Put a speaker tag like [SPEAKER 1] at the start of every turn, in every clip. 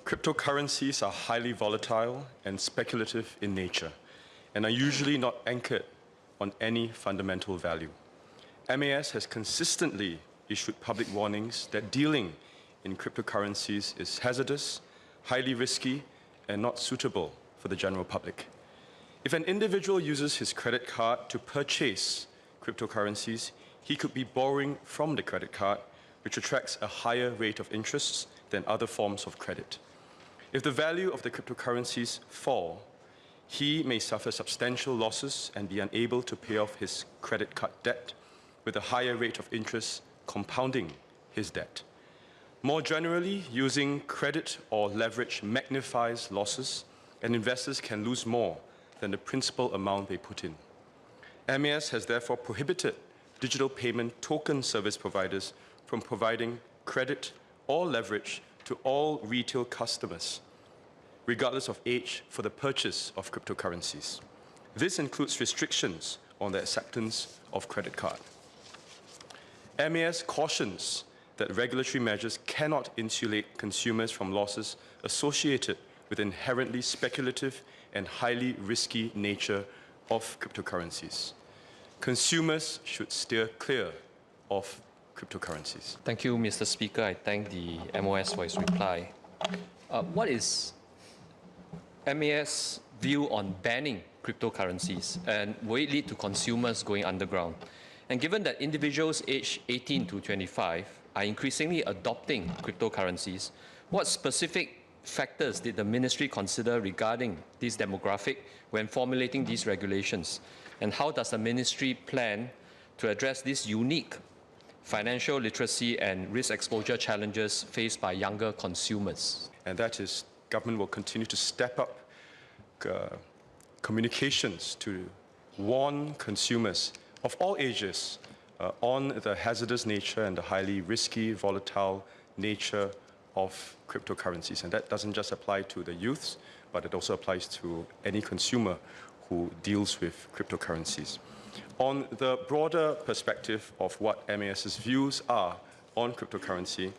[SPEAKER 1] Cryptocurrencies are highly volatile and speculative in nature and are usually not anchored on any fundamental value. MAS has consistently issued public warnings that dealing in cryptocurrencies is hazardous, highly risky, and not suitable for the general public. If an individual uses his credit card to purchase cryptocurrencies, he could be borrowing from the credit card, which attracts a higher rate of interest than other forms of credit. If the value of the cryptocurrencies fall, he may suffer substantial losses and be unable to pay off his credit card debt, with a higher rate of interest compounding his debt. More generally, using credit or leverage magnifies losses, and investors can lose more than the principal amount they put in. MAS has therefore prohibited digital payment token service providers from providing credit or leverage to all retail customers, regardless of age, for the purchase of cryptocurrencies. This includes restrictions on the acceptance of credit card. MAS cautions that regulatory measures cannot insulate consumers from losses associated with inherently speculative and highly risky nature of cryptocurrencies. Consumers should steer clear of cryptocurrencies.
[SPEAKER 2] Thank you, Mr. Speaker. I thank the MOS for his reply. What is MAS' view on banning cryptocurrencies, and will it lead to consumers going underground? And given that individuals aged 18 to 25 are increasingly adopting cryptocurrencies, what specific factors did the ministry consider regarding this demographic when formulating these regulations? And how does the ministry plan to address these unique financial literacy and risk exposure challenges faced by younger consumers?
[SPEAKER 1] And that is, government will continue to step up communications to warn consumers of all ages on the hazardous nature and the highly risky, volatile nature of cryptocurrencies. And that doesn't just apply to the youths, but it also applies to any consumer who deals with cryptocurrencies. On the broader perspective of what MAS's views are on cryptocurrency,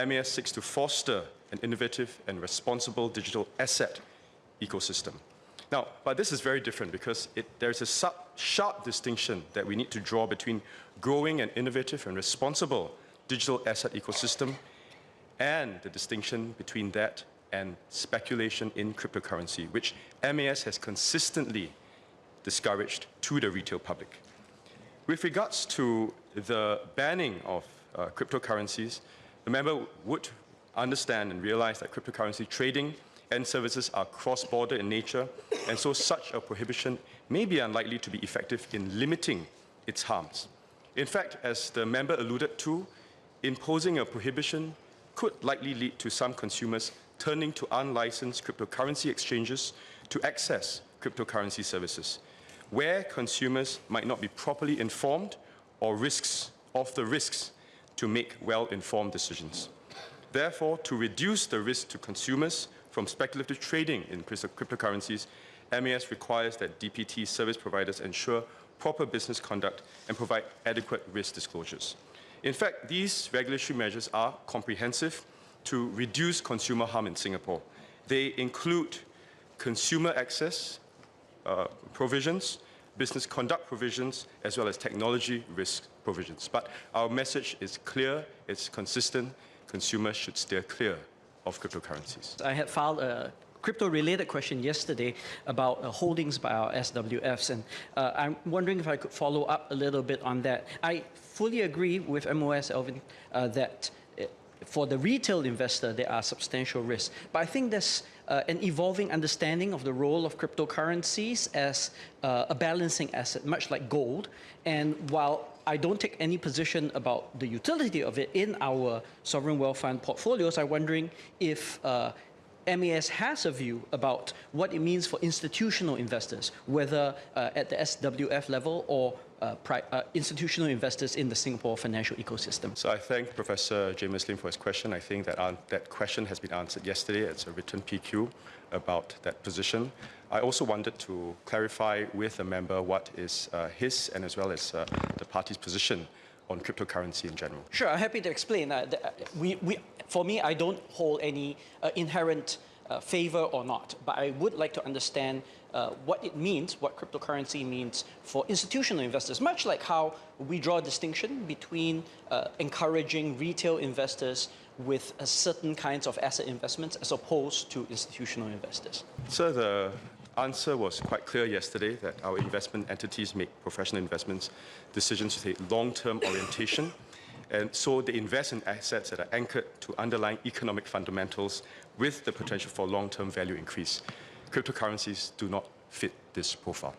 [SPEAKER 1] MAS seeks to foster an innovative and responsible digital asset ecosystem. Now, but this is very different because there's a sharp distinction that we need to draw between growing an innovative and responsible digital asset ecosystem and the distinction between that and speculation in cryptocurrency, which MAS has consistently discouraged to the retail public. With regards to the banning of cryptocurrencies, the member would understand and realize that cryptocurrency trading and services are cross-border in nature, and so such a prohibition may be unlikely to be effective in limiting its harms. In fact, as the member alluded to, imposing a prohibition could likely lead to some consumers turning to unlicensed cryptocurrency exchanges to access cryptocurrency services, where consumers might not be properly informed or of the risks to make well-informed decisions. Therefore, to reduce the risk to consumers from speculative trading in cryptocurrencies, MAS requires that DPT service providers ensure proper business conduct and provide adequate risk disclosures. In fact, these regulatory measures are comprehensive to reduce consumer harm in Singapore. They include consumer access provisions, business conduct provisions, as well as technology risk provisions. But our message is clear, it's consistent. Consumers should steer clear of cryptocurrencies.
[SPEAKER 3] I had filed a crypto-related question yesterday about holdings by our SWFs, and I'm wondering if I could follow up a little bit on that. I fully agree with MOS, Alvin, that for the retail investor, there are substantial risks. But I think there's an evolving understanding of the role of cryptocurrencies as a balancing asset, much like gold. And while I don't take any position about the utility of it in our sovereign wealth fund portfolios, I'm wondering if MAS has a view about what it means for institutional investors, whether at the SWF level or institutional investors in the Singapore financial ecosystem.
[SPEAKER 1] So I thank Professor James Lim for his question. I think that that question has been answered yesterday. It's a written PQ about that position. I also wanted to clarify with the member what is his and as well as the party's position on cryptocurrency in general.
[SPEAKER 3] Sure, I'm happy to explain. For me, I don't hold any inherent favor or not, but I would like to understand what it means, what cryptocurrency means for institutional investors, much like how we draw a distinction between encouraging retail investors with certain kinds of asset investments as opposed to institutional investors.
[SPEAKER 1] So the answer was quite clear yesterday that our investment entities make professional investments decisions with a long-term orientation. And so they invest in assets that are anchored to underlying economic fundamentals with the potential for long-term value increase. Cryptocurrencies do not fit this profile.